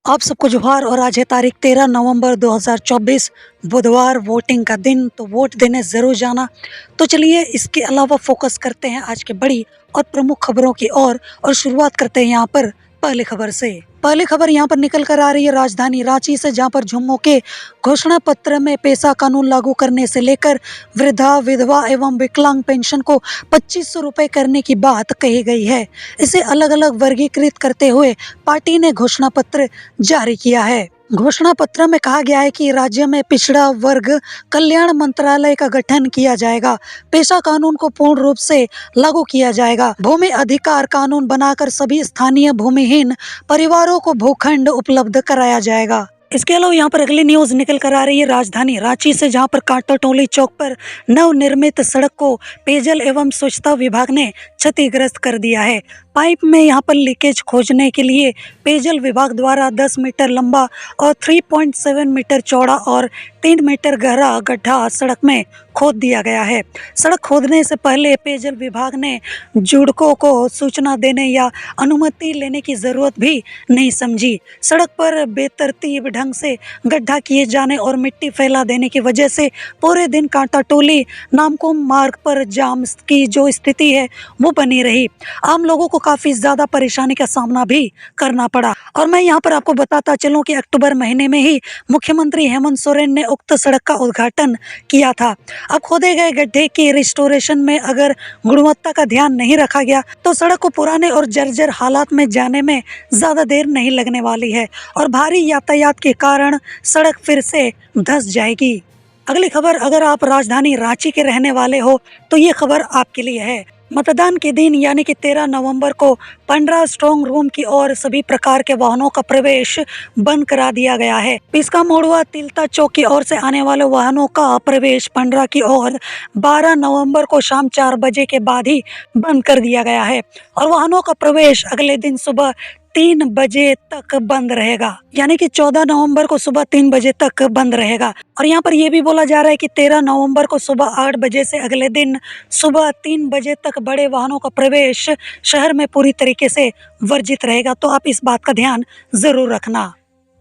आप सबको जोहार। और आज है तारीख 13 नवंबर 2024 बुधवार, वोटिंग का दिन। तो वोट देने ज़रूर जाना। तो चलिए इसके अलावा फोकस करते हैं आज के बड़ी और प्रमुख खबरों की और शुरुआत करते हैं यहाँ पर पहली खबर से। पहली खबर यहाँ पर निकल कर आ रही है राजधानी रांची से, जहाँ पर झुम्मो के घोषणा पत्र में पेशा कानून लागू करने से लेकर वृद्धा, विधवा एवं विकलांग पेंशन को 2500 रुपये करने की बात कही गई है। इसे अलग अलग वर्गीकृत करते हुए पार्टी ने घोषणा पत्र जारी किया है। घोषणा पत्र में कहा गया है कि राज्य में पिछड़ा वर्ग कल्याण मंत्रालय का गठन किया जाएगा। पेशा कानून को पूर्ण रूप से लागू किया जाएगा। भूमि अधिकार कानून बनाकर सभी स्थानीय भूमिहीन परिवारों को भूखंड उपलब्ध कराया जाएगा। इसके अलावा यहाँ पर अगली न्यूज निकल कर आ रही है राजधानी रांची से, जहाँ पर कांटा टोली चौक पर नवनिर्मित सड़क को पेयजल एवं स्वच्छता विभाग ने क्षतिग्रस्त कर दिया है। पाइप में यहाँ पर लीकेज खोजने के लिए पेयजल विभाग द्वारा 10 मीटर लंबा और 3.7 मीटर चौड़ा और 3 मीटर गहरा गड्ढा सड़क में खोद दिया गया है। सड़क खोदने से पहले पेयजल विभाग ने जुड़कों को सूचना देने या अनुमति लेने की जरूरत भी नहीं समझी। सड़क पर बेतरतीब ढंग से गड्ढा किए जाने और मिट्टी फैला देने की वजह से पूरे दिन कांटा टोली नामकुम मार्ग पर जाम की जो स्थिति है वो बनी रही। आम लोगों को काफी ज्यादा परेशानी का सामना भी करना पड़ा। और मैं यहाँ पर आपको बताता चलूं कि अक्टूबर महीने में ही मुख्यमंत्री हेमंत सोरेन ने उक्त सड़क का उद्घाटन किया था। अब खोदे गए गड्ढे के रिस्टोरेशन में अगर गुणवत्ता का ध्यान नहीं रखा गया तो सड़क को पुराने और जर्जर हालात में जाने में ज्यादा देर नहीं लगने वाली है और भारी यातायात के कारण सड़क फिर से धंस जाएगी। अगली खबर, अगर आप राजधानी रांची के रहने वाले हो तो ये खबर आपके लिए है। मतदान के दिन यानी कि 13 नवंबर को 15 स्ट्रॉन्ग रूम की ओर सभी प्रकार के वाहनों का प्रवेश बंद करा दिया गया है। पिस्का मोड़वा तिलता चौक की ओर से आने वाले वाहनों का प्रवेश 15 की ओर 12 नवंबर को शाम 4 बजे के बाद ही बंद कर दिया गया है और वाहनों का प्रवेश अगले दिन सुबह 3 बजे तक बंद रहेगा, यानी कि 14 नवंबर को सुबह 3 बजे तक बंद रहेगा। और यहाँ पर यह भी बोला जा रहा है कि 13 नवंबर को सुबह 8 बजे से अगले दिन सुबह 3 बजे तक बड़े वाहनों का प्रवेश शहर में पूरी तरीके से वर्जित रहेगा। तो आप इस बात का ध्यान जरूर रखना।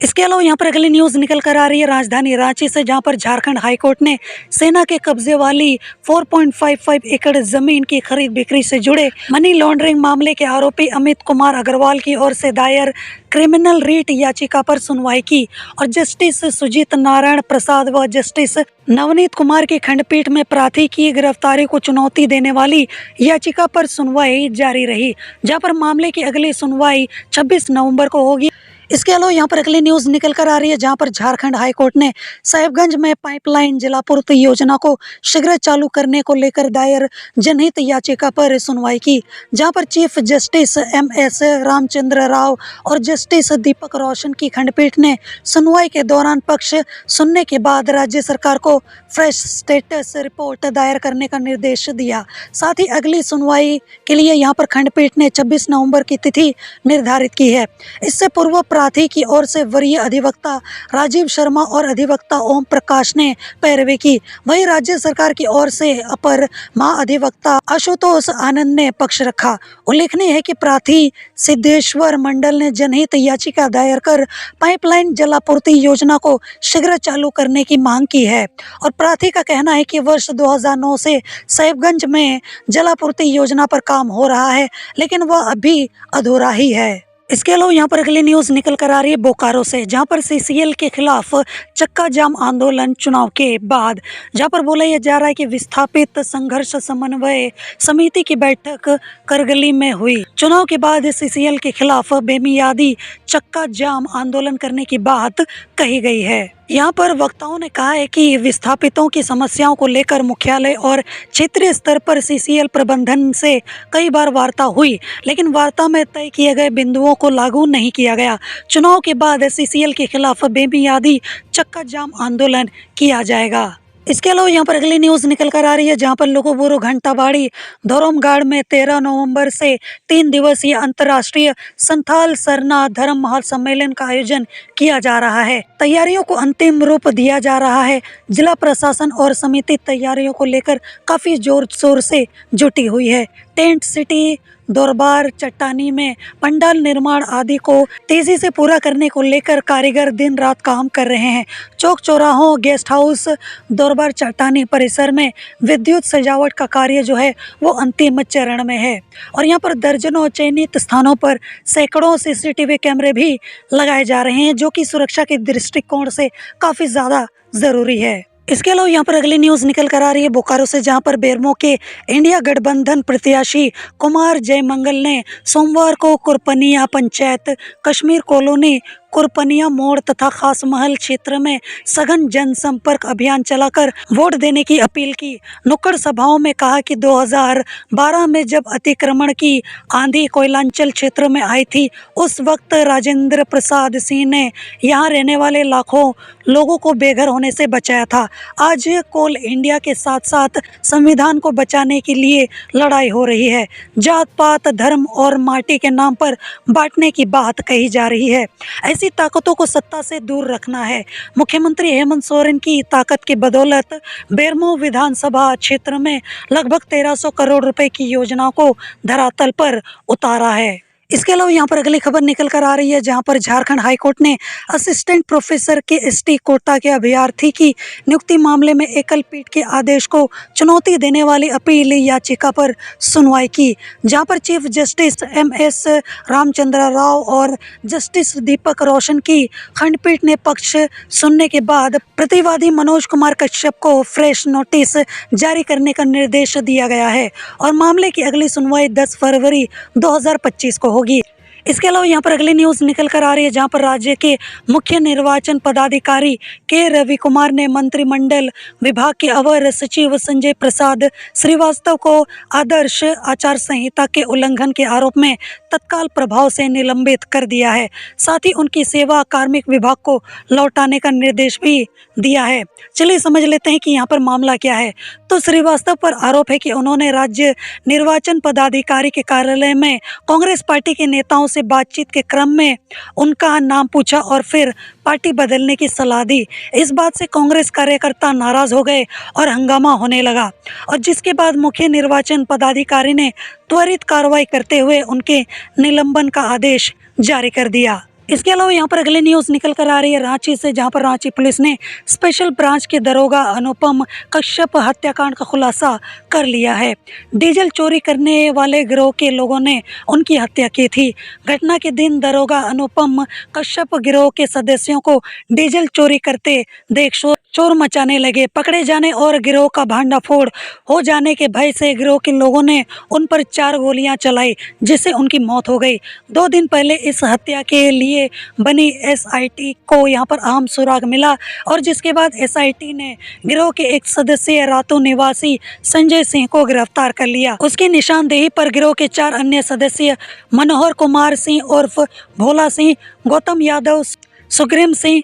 इसके अलावा यहाँ पर अगली न्यूज निकल कर आ रही है राजधानी रांची से, जहाँ पर झारखंड हाईकोर्ट ने सेना के कब्जे वाली 4.55 एकड़ जमीन की खरीद बिक्री से जुड़े मनी लॉन्ड्रिंग मामले के आरोपी अमित कुमार अग्रवाल की ओर से दायर क्रिमिनल रीट याचिका पर सुनवाई की और जस्टिस सुजीत नारायण प्रसाद व जस्टिस नवनीत कुमार की खंडपीठ में प्रार्थी की गिरफ्तारी को चुनौती देने वाली याचिका पर सुनवाई जारी रही, जहाँ पर मामले की अगली सुनवाई 26 नवंबर को होगी। इसके अलावा यहाँ पर अगली न्यूज निकल कर आ रही है, जहाँ पर झारखंड हाईकोर्ट ने साहिबगंज में पाइपलाइन जलापूर्ति योजना को शीघ्र चालू करने को लेकर दायर जनहित याचिका पर सुनवाई की, जहाँ पर chief justice MS Ramchandra Rao और जस्टिस दीपक रोशन की खंडपीठ ने सुनवाई के दौरान पक्ष सुनने के बाद राज्य सरकार को फ्रेश स्टेटस रिपोर्ट दायर करने का निर्देश दिया। साथ ही अगली सुनवाई के लिए यहाँ पर खंडपीठ ने 26 नवंबर की तिथि निर्धारित की है। इससे पूर्व प्रार्थी की ओर से वरीय अधिवक्ता राजीव शर्मा और अधिवक्ता ओम प्रकाश ने पैरवी की। वहीं राज्य सरकार की ओर से अपर महाअधिवक्ता आशुतोष आनंद ने पक्ष रखा। उल्लेखनीय है कि प्रार्थी सिद्धेश्वर मंडल ने जनहित याचिका दायर कर पाइपलाइन जलापूर्ति योजना को शीघ्र चालू करने की मांग की है और प्रार्थी का कहना है कि वर्ष 2009 से साहिबगंज में जलापूर्ति योजना पर काम हो रहा है, लेकिन वह अभी अधूरा ही है। इसके अलावा यहाँ पर अगली न्यूज निकल कर आ रही है बोकारो से, जहाँ पर CCL के खिलाफ चक्का जाम आंदोलन चुनाव के बाद, जहाँ पर बोला यह जा रहा है कि विस्थापित संघर्ष समन्वय समिति की बैठक करगली में हुई। चुनाव के बाद CCL के खिलाफ बेमियादी चक्का जाम आंदोलन करने की बात कही गई है। यहाँ पर वक्ताओं ने कहा है कि विस्थापितों की समस्याओं को लेकर मुख्यालय और क्षेत्रीय स्तर पर CCL प्रबंधन से कई बार वार्ता हुई, लेकिन वार्ता में तय किए गए बिंदुओं को लागू नहीं किया गया। चुनाव के बाद CCL के खिलाफ बेमियादी चक्का जाम आंदोलन किया जाएगा। इसके अलावा यहाँ पर अगली न्यूज निकल कर आ रही है, जहाँ पर लोगोबुरु घंटाबाड़ी धोरमगाड़ में 13 नवंबर से 3 दिवसीय अंतर्राष्ट्रीय संथाल सरना धर्म महासम्मेलन का आयोजन किया जा रहा है। तैयारियों को अंतिम रूप दिया जा रहा है। जिला प्रशासन और समिति तैयारियों को लेकर काफी जोर शोर से जुटी हुई है। टेंट सिटी, दरबार चट्टानी में पंडाल निर्माण आदि को तेजी से पूरा करने को लेकर कारीगर दिन रात काम कर रहे हैं। चौक चौराहों, गेस्ट हाउस, दरबार चट्टानी परिसर में विद्युत सजावट का कार्य जो है वो अंतिम चरण में है और यहाँ पर दर्जनों चयनित स्थानों पर सैकड़ों सीसीटीवी कैमरे भी लगाए जा रहे हैं, जो कि सुरक्षा के दृष्टिकोण से काफ़ी ज़्यादा ज़रूरी है। इसके अलावा यहाँ पर अगली न्यूज़ निकल कर आ रही है बोकारो से, जहाँ पर बेरमो के इंडिया गठबंधन प्रत्याशी कुमार जयमंगल ने सोमवार को कुरपनिया पंचायत, कश्मीर कॉलोनी, कुरपनिया मोड़ तथा खास महल क्षेत्र में सघन जनसंपर्क अभियान चलाकर वोट देने की अपील की। नुक्कड़ सभाओं में कहा कि 2012 में जब अतिक्रमण की आंधी कोयलांचल क्षेत्र में आई थी, उस वक्त राजेंद्र प्रसाद सिंह ने यहाँ रहने वाले लाखों लोगों को बेघर होने से बचाया था। आज कोल इंडिया के साथ साथ संविधान को बचाने के लिए लड़ाई हो रही है। जात पात, धर्म और माटी के नाम पर बांटने की बात कही जा रही है। ऐसी ताकतों को सत्ता से दूर रखना है। मुख्यमंत्री हेमंत सोरेन की ताकत की बदौलत बेरमो विधानसभा क्षेत्र में लगभग 1300 करोड़ रुपए की योजनाओं को धरातल पर उतारा है। इसके अलावा यहाँ पर अगली खबर निकल कर आ रही है, जहाँ पर झारखंड हाईकोर्ट ने असिस्टेंट प्रोफेसर के एसटी कोटा के अभ्यर्थी की नियुक्ति मामले में एकल पीठ के आदेश को चुनौती देने वाली अपील याचिका पर सुनवाई की, जहाँ पर chief justice MS Ramchandra Rao और जस्टिस दीपक रोशन की खंडपीठ ने पक्ष सुनने के बाद प्रतिवादी मनोज कुमार कश्यप को फ्रेश नोटिस जारी करने का निर्देश दिया गया है और मामले की अगली सुनवाई 10 फरवरी 2025 को होगी। इसके अलावा यहाँ पर अगली न्यूज़ निकल कर आ रही है, जहाँ पर राज्य के मुख्य निर्वाचन पदाधिकारी के रवि कुमार ने मंत्रिमंडल विभाग के अवर सचिव संजय प्रसाद श्रीवास्तव को आदर्श आचार संहिता के उल्लंघन के आरोप में तत्काल प्रभाव से निलंबित कर दिया है। साथ ही उनकी सेवा कार्मिक विभाग को लौटाने का निर्देश भी दिया है। चलिए समझ लेते हैं कि यहाँ पर मामला क्या है। तो श्रीवास्तव पर आरोप है कि उन्होंने राज्य निर्वाचन पदाधिकारी के कार्यालय में कांग्रेस पार्टी के नेताओं से बातचीत के क्रम में उनका नाम पूछा और फिर पार्टी बदलने की सलाह दी। इस बात से कांग्रेस कार्यकर्ता नाराज हो गए और हंगामा होने लगा और जिसके बाद मुख्य निर्वाचन पदाधिकारी ने त्वरित कार्रवाई करते हुए उनके निलंबन का आदेश जारी कर दिया। इसके अलावा यहाँ पर अगली न्यूज़ निकल कर आ रही है रांची से, जहाँ पर रांची पुलिस ने स्पेशल ब्रांच के दरोगा अनुपम कश्यप हत्याकांड का खुलासा कर लिया है। डीजल चोरी करने वाले गिरोह के लोगों ने उनकी हत्या की थी। घटना के दिन दरोगा अनुपम कश्यप गिरोह के सदस्यों को डीजल चोरी करते देख चोर मचाने लगे। पकड़े जाने और गिरोह का भांडाफोड़ हो जाने के भय से गिरोह के लोगों ने उन पर 4 गोलियां चलाई, जिससे उनकी मौत हो गई। 2 दिन पहले इस हत्या के लिए बनी एसआईटी को यहाँ पर अहम सुराग मिला और जिसके बाद एसआईटी ने गिरोह के एक सदस्य रातू निवासी संजय सिंह को गिरफ्तार कर लिया। उसकी निशानदेही पर गिरोह के 4 अन्य सदस्य मनोहर कुमार सिंह उर्फ भोला सिंह, गौतम यादव, सुग्रीम सिंह,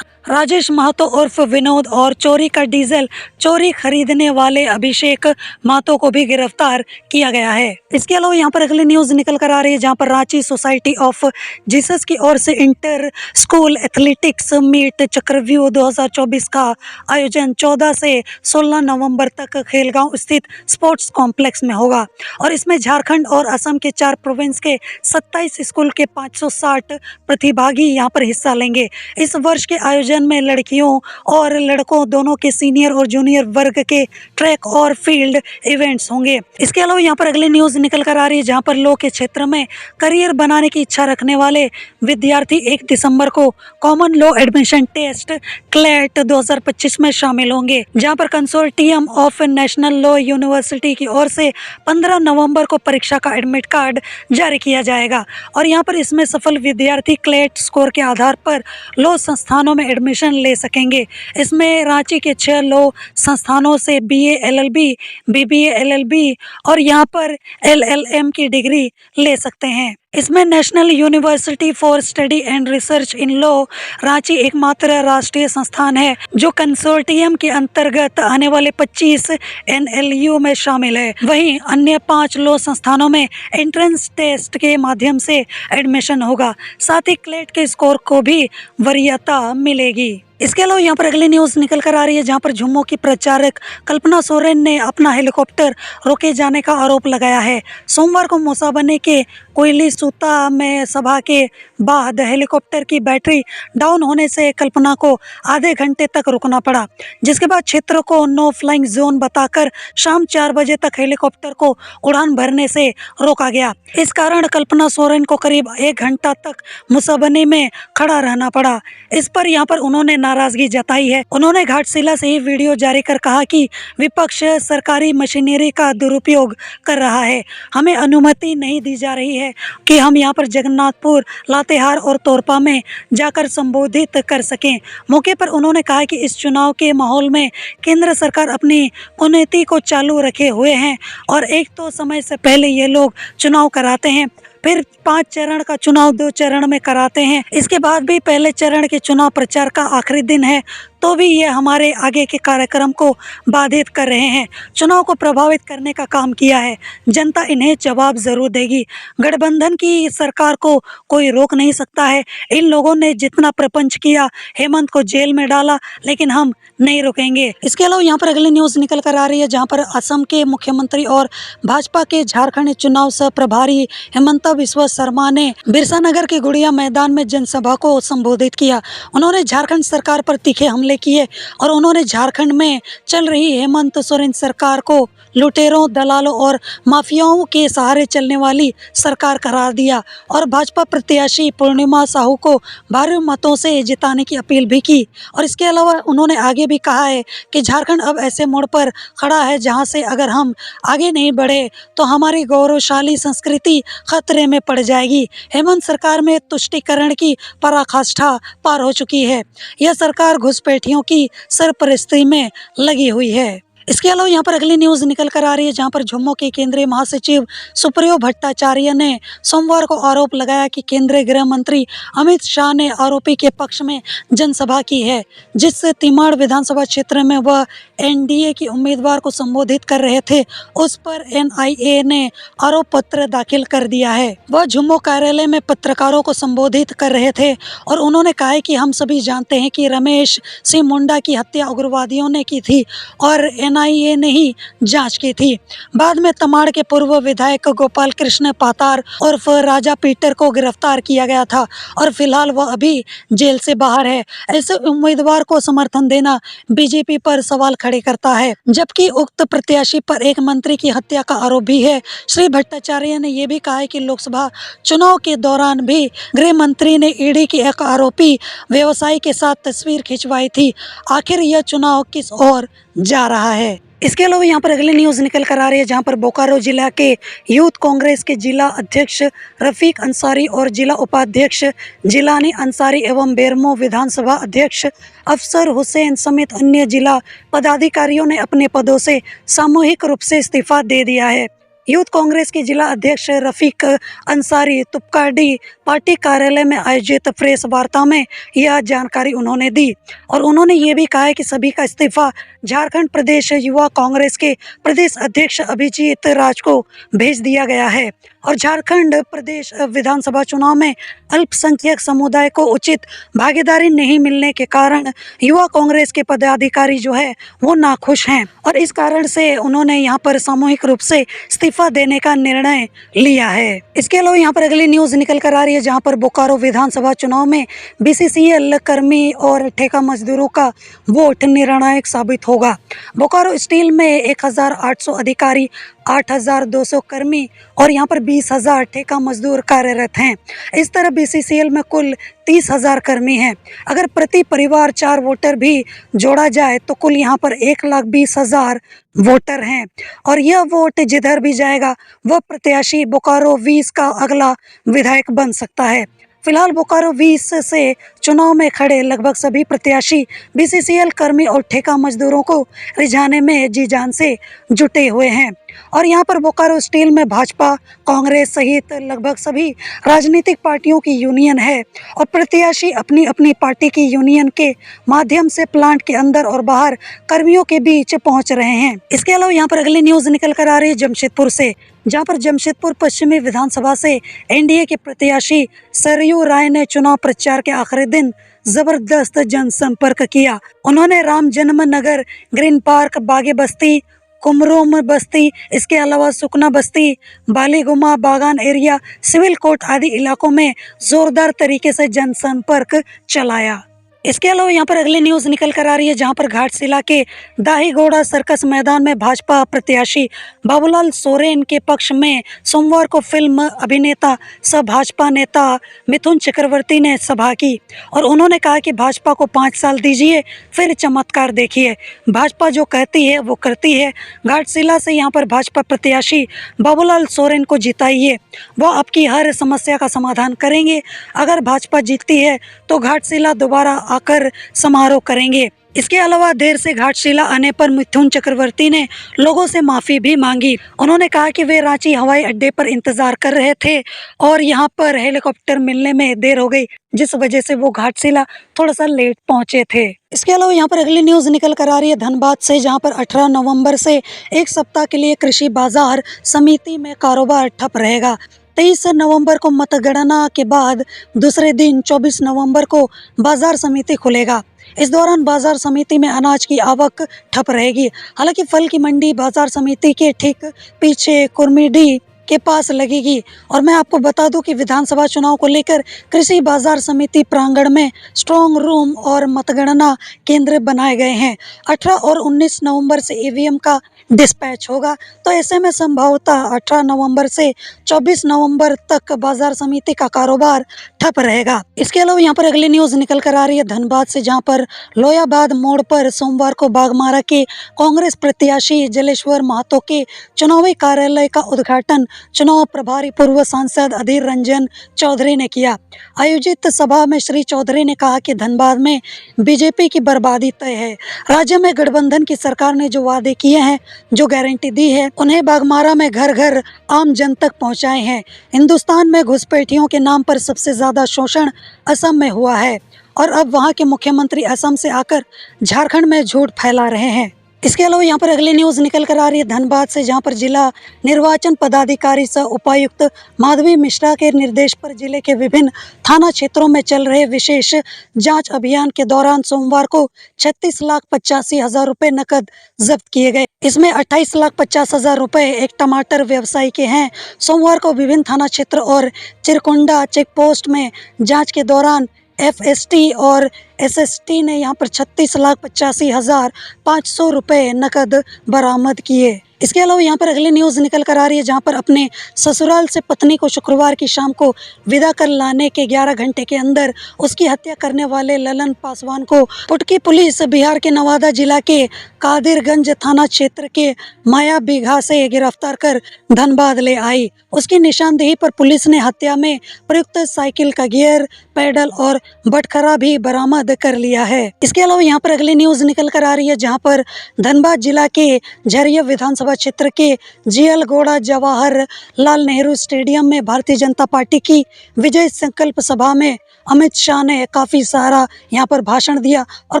राजेश महतो उर्फ विनोद और चोरी का डीजल चोरी खरीदने वाले अभिषेक महतो को भी गिरफ्तार किया गया है। इसके अलावा यहाँ पर अगली न्यूज़ निकल कर आ रही है, जहाँ पर रांची सोसाइटी ऑफ जीसस की ओर से इंटर स्कूल एथलेटिक्स मीट चक्रव्यूह 2024 का आयोजन 14 से 16 नवंबर तक खेलगांव स्थित स्पोर्ट्स कॉम्प्लेक्स में होगा और इसमें झारखंड और असम के 4 प्रोविंस के 27 स्कूल के 560 प्रतिभागी यहाँ पर हिस्सा लेंगे। इस वर्ष के आयोजन में लड़कियों और लड़कों दोनों के सीनियर और जूनियर वर्ग के ट्रैक और फील्ड इवेंट्स होंगे। इसके अलावा यहाँ पर अगली न्यूज़ निकल कर आ रही है, जहाँ पर लॉ के क्षेत्र में करियर बनाने की इच्छा रखने वाले विद्यार्थी 1 दिसंबर को common law admission test CLAT 2025 में शामिल होंगे, जहाँ पर consortium of national law university की ओर से 15 नवंबर को परीक्षा का एडमिट कार्ड जारी किया जाएगा और यहाँ पर इसमें सफल विद्यार्थी क्लैट स्कोर के आधार पर लॉ संस्थानों में एडमिशन ले सकेंगे। इसमें रांची के 6 लॉ संस्थानों से बीए एलएलबी, बीबीए एलएलबी और यहाँ पर एलएलएम की डिग्री ले सकते हैं। इसमें national university for study and research in law Ranchi एकमात्र राष्ट्रीय संस्थान है जो कंसोर्टियम के अंतर्गत आने वाले 25 एनएलयू में शामिल है। वहीं अन्य 5 लॉ संस्थानों में एंट्रेंस टेस्ट के माध्यम से एडमिशन होगा। साथ ही क्लेट के स्कोर को भी वरीयता मिलेगी। इसके अलावा यहाँ पर अगली न्यूज़ निकल कर आ रही है जहाँ पर झुम्मो की प्रचारक कल्पना सोरेन ने अपना हेलीकॉप्टर रोके जाने का आरोप लगाया है। सोमवार को मौसाबनी के कोयली सूता में सभा के बाद हेलीकॉप्टर की बैटरी डाउन होने से कल्पना को आधे घंटे तक रुकना पड़ा, जिसके बाद क्षेत्र को नो फ्लाइंग जोन बताकर शाम 4 बजे तक हेलीकॉप्टर को उड़ान भरने से रोका गया। इस कारण कल्पना सोरेन को करीब 1 घंटा तक मौसाबनी में खड़ा रहना पड़ा। इस पर यहाँ पर उन्होंने नाराजगी जताई है। उन्होंने घाटशिला से ही वीडियो जारी कर कहा कि विपक्ष सरकारी मशीनरी का दुरुपयोग कर रहा है। हमें अनुमति नहीं दी जा रही है कि हम यहाँ पर जगन्नाथपुर, लातेहार और तोरपा में जाकर संबोधित कर सकें। मौके पर उन्होंने कहा कि इस चुनाव के माहौल में केंद्र सरकार अपनी कुनीति को चालू रखे हुए हैं और एक तो समय से पहले ये लोग चुनाव कराते हैं, फिर 5 चरण का चुनाव 2 चरण में कराते हैं। इसके बाद भी पहले चरण के चुनाव प्रचार का आखिरी दिन है तो भी ये हमारे आगे के कार्यक्रम को बाधित कर रहे हैं, चुनाव को प्रभावित करने का काम किया है। जनता इन्हें जवाब जरूर देगी। गठबंधन की सरकार को कोई रोक नहीं सकता है। इन लोगों ने जितना प्रपंच किया, हेमंत को जेल में डाला, लेकिन हम नहीं रुकेंगे। इसके अलावा यहाँ पर अगली न्यूज़ निकल कर आ रही है जहाँ पर असम के मुख्यमंत्री और भाजपा के झारखंड चुनाव सह प्रभारी हेमंता बिस्वा शर्मा ने बिरसा नगर के गुड़िया मैदान में जनसभा को संबोधित किया। उन्होंने झारखंड सरकार पर तीखे हमले किए और उन्होंने झारखंड में चल रही हेमंत सोरेन सरकार को लुटेरों, दलालों और माफियाओं के सहारे चलने वाली सरकार करार दिया और भाजपा प्रत्याशी पूर्णिमा साहू को भारी मतों से जिताने की अपील भी की। और इसके अलावा उन्होंने आगे भी कहा है कि झारखंड अब ऐसे मोड़ पर खड़ा है जहां से अगर हम आगे नहीं बढ़े तो हमारी गौरवशाली संस्कृति खतरे में पड़ जाएगी। हेमंत सरकार में तुष्टीकरण की पराकाष्ठा पार हो चुकी है। यह सरकार घुसपैठियों की सरपरस्ती में लगी हुई है। इसके अलावा यहाँ पर अगली न्यूज़ निकल कर आ रही है जहाँ पर झुम्मो के केंद्रीय महासचिव सुप्रियो भट्टाचार्य ने सोमवार को आरोप लगाया कि केंद्रीय गृह मंत्री अमित शाह ने आरोपी के पक्ष में जनसभा की है, जिस तिमाड़ विधानसभा क्षेत्र में वह एनडीए की उम्मीदवार को संबोधित कर रहे थे, उस पर एनआईए ने आरोप पत्र दाखिल कर दिया है। वह झुम्मो कार्यालय में पत्रकारों को संबोधित कर रहे थे और उन्होंने कहा कि हम सभी जानते हैं कि रमेश सिंह मुंडा की हत्या उग्रवादियों ने की थी और एनआईए ने ही जांच की थी। बाद में तमाड़ के पूर्व विधायक गोपाल कृष्ण पातार और राजा पीटर को गिरफ्तार किया गया था और फिलहाल वह अभी जेल से बाहर है। ऐसे उम्मीदवार को समर्थन देना बीजेपी पर सवाल खड़े करता है, जबकि उक्त प्रत्याशी पर एक मंत्री की हत्या का आरोप भी है। श्री भट्टाचार्य ने यह भी कहा है कि लोकसभा चुनाव के दौरान भी गृह मंत्री ने ईडी के एक आरोपी व्यवसायी के साथ तस्वीर खिंचवाई थी। आखिर यह चुनाव किस ओर जा रहा है? इसके अलावा यहाँ पर अगली न्यूज़ निकल कर आ रही है जहाँ पर बोकारो जिला के यूथ कांग्रेस के जिला अध्यक्ष रफीक अंसारी और जिला उपाध्यक्ष जिलानी अंसारी एवं बेरमो विधानसभा अध्यक्ष अफसर हुसैन समेत अन्य जिला पदाधिकारियों ने अपने पदों से सामूहिक रूप से इस्तीफा दे दिया है। यूथ कांग्रेस के जिला अध्यक्ष रफीक अंसारी तुपकाडी पार्टी कार्यालय में आयोजित प्रेस वार्ता में यह जानकारी उन्होंने दी और उन्होंने ये भी कहा है कि सभी का इस्तीफा झारखंड प्रदेश युवा कांग्रेस के प्रदेश अध्यक्ष अभिजीत राज को भेज दिया गया है और झारखंड प्रदेश विधानसभा चुनाव में अल्पसंख्यक समुदाय को उचित भागीदारी नहीं मिलने के कारण युवा कांग्रेस के पदाधिकारी जो है वो नाखुश हैं और इस कारण से उन्होंने यहाँ पर सामूहिक रूप से इस्तीफा देने का निर्णय लिया है। इसके अलावा यहाँ पर अगली न्यूज़ निकल कर आ रही है जहाँ पर बोकारो विधानसभा चुनाव में बीसीसीएल कर्मी और ठेका मजदूरों का वोट निर्णायक साबित होगा। बोकारो स्टील में 1800 अधिकारी, 8200 कर्मी और यहाँ पर 20,000 ठेका मजदूर कार्यरत हैं। इस तरह बीसीसीएल में कुल 30,000 कर्मी हैं। अगर प्रति परिवार 4 वोटर भी जोड़ा जाए तो कुल यहाँ पर 1,20,000 वोटर हैं और यह वोट जिधर भी जाएगा वह प्रत्याशी बोकारो 20 का अगला विधायक बन सकता है। फिलहाल बोकारो 20 से चुनाव में खड़े लगभग सभी प्रत्याशी बीसीसीएल कर्मी और ठेका मजदूरों को रिझाने में जी जान से जुटे हुए हैं और यहाँ पर बोकारो स्टील में भाजपा, कांग्रेस सहित लगभग सभी राजनीतिक पार्टियों की यूनियन है और प्रत्याशी अपनी अपनी पार्टी की यूनियन के माध्यम से प्लांट के अंदर और बाहर कर्मियों के बीच पहुंच रहे हैं। इसके अलावा यहाँ पर अगली न्यूज़ निकल कर आ रही है जमशेदपुर से, जहाँ पर जमशेदपुर पश्चिमी विधानसभा से एनडीए के प्रत्याशी सरयू राय ने चुनाव प्रचार के आखिरी दिन जबरदस्त जनसंपर्क किया। उन्होंने राम जन्म नगर, ग्रीन पार्क, बागे बस्ती, कुमरोम बस्ती, इसके अलावा सुकना बस्ती, बालीगुमा बागान एरिया, सिविल कोर्ट आदि इलाकों में जोरदार तरीके से जनसंपर्क चलाया। इसके अलावा यहाँ पर अगली न्यूज निकल कर आ रही है, जहाँ पर घाटशिला के दाहीगोड़ा सर्कस मैदान में भाजपा प्रत्याशी बाबूलाल सोरेन के पक्ष में सोमवार को फिल्म अभिनेता सह भाजपा नेता मिथुन चक्रवर्ती ने सभा की और उन्होंने कहा कि भाजपा को 5 साल दीजिए, फिर चमत्कार देखिए। भाजपा जो कहती है वो करती है। घाटशिला से यहाँ पर भाजपा प्रत्याशी बाबूलाल सोरेन को जिताइए, वो आपकी हर समस्या का समाधान करेंगे। अगर भाजपा जीतती है तो घाटशिला दोबारा आकर समारोह करेंगे। इसके अलावा देर से घाटशिला आने पर मिथुन चक्रवर्ती ने लोगों से माफ़ी भी मांगी। उन्होंने कहा कि वे रांची हवाई अड्डे पर इंतजार कर रहे थे और यहां पर हेलीकॉप्टर मिलने में देर हो गई, जिस वजह से वो घाटशिला थोड़ा सा लेट पहुंचे थे। इसके अलावा यहाँ पर अगली न्यूज़ निकल कर आ रही है धनबाद से, जहां पर 18 नवंबर से एक सप्ताह के लिए कृषि बाजार समिति में कारोबार ठप रहेगा। 23 नवंबर को मतगणना के बाद दूसरे दिन 24 नवंबर को बाजार समिति खुलेगा। इस दौरान बाजार समिति में अनाज की आवक ठप रहेगी। हालांकि फल की मंडी बाजार समिति के ठीक पीछे कुर्मीडी के पास लगेगी। और मैं आपको बता दूं कि विधानसभा चुनाव को लेकर कृषि बाजार समिति प्रांगण में स्ट्रांग रूम और मतगणना केंद्र बनाए गए हैं। 18 और 19 नवंबर से ईवीएम का डिस्पैच होगा, तो ऐसे में संभवतः 18 नवंबर से 24 नवंबर तक बाजार समिति का कारोबार ठप रहेगा। इसके अलावा यहाँ पर अगली न्यूज़ निकल कर आ रही है धनबाद से, जहाँ पर लोयाबाद मोड़ पर सोमवार को बाघमारा के कांग्रेस प्रत्याशी जलेश्वर महतो के चुनावी कार्यालय का उद्घाटन चुनाव प्रभारी पूर्व सांसद अधीर रंजन चौधरी ने किया। आयोजित सभा में श्री चौधरी ने कहा कि धनबाद में बीजेपी की बर्बादी तय है। राज्य में गठबंधन की सरकार ने जो वादे किए हैं, जो गारंटी दी है, उन्हें बाघमारा में घर घर आम जन तक पहुंचाए हैं। हिंदुस्तान में घुसपैठियों के नाम पर सबसे ज्यादा शोषण असम में हुआ है और अब वहां के मुख्यमंत्री असम से आकर झारखंड में झूठ फैला रहे हैं। इसके अलावा यहाँ पर अगली न्यूज़ निकल कर आ रही है धनबाद से, जहाँ पर जिला निर्वाचन पदाधिकारी सह उपायुक्त माधवी मिश्रा के निर्देश पर जिले के विभिन्न थाना क्षेत्रों में चल रहे विशेष जांच अभियान के दौरान सोमवार को 36,85,000 रुपये नकद जब्त किए गए। इसमें 28,50,000 रुपये एक टमाटर व्यवसायी के हैं। सोमवार को विभिन्न थाना क्षेत्र और चिरकुंडा चेक पोस्ट में जाँच के दौरान एफएसटी और एसएसटी ने यहाँ पर 36,85,500 रुपये नकद बरामद किए। इसके अलावा यहाँ पर अगली न्यूज़ निकल कर आ रही है, जहाँ पर अपने ससुराल से पत्नी को शुक्रवार की शाम को विदा कर लाने के 11 घंटे के अंदर उसकी हत्या करने वाले ललन पासवान को पुटकी पुलिस बिहार के नवादा जिला के कादिरगंज थाना क्षेत्र के माया बीघा से गिरफ्तार कर धनबाद ले आई। उसकी निशानदेही पर पुलिस ने हत्या में प्रयुक्त साइकिल का गियर, पैडल और बटखरा भी बरामद कर लिया है। इसके अलावा यहाँ पर अगली न्यूज़ निकल कर आ रही है, जहाँ पर धनबाद जिला के झरिया विधानसभा क्षेत्र के जीएल गौड़ा जवाहर लाल नेहरू स्टेडियम में भारतीय जनता पार्टी की विजय संकल्प सभा में अमित शाह ने काफी सारा यहाँ पर भाषण दिया और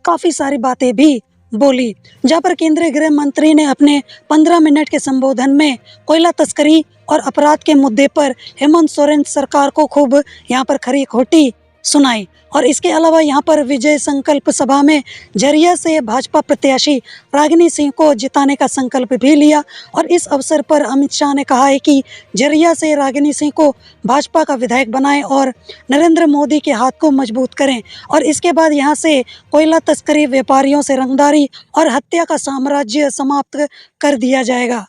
काफी सारी बातें भी बोली, जहाँ पर केंद्रीय गृह मंत्री ने अपने 15 मिनट के संबोधन में कोयला तस्करी और अपराध के मुद्दे पर हेमंत सोरेन सरकार को खूब यहाँ पर खरी खोटी सुनाई। और इसके अलावा यहाँ पर विजय संकल्प सभा में झरिया से भाजपा प्रत्याशी रागिनी सिंह को जिताने का संकल्प भी लिया। और इस अवसर पर अमित शाह ने कहा है कि झरिया से रागिनी सिंह को भाजपा का विधायक बनाएं और नरेंद्र मोदी के हाथ को मजबूत करें। और इसके बाद यहाँ से कोयला तस्करी, व्यापारियों से रंगदारी और हत्या का साम्राज्य समाप्त कर दिया जाएगा।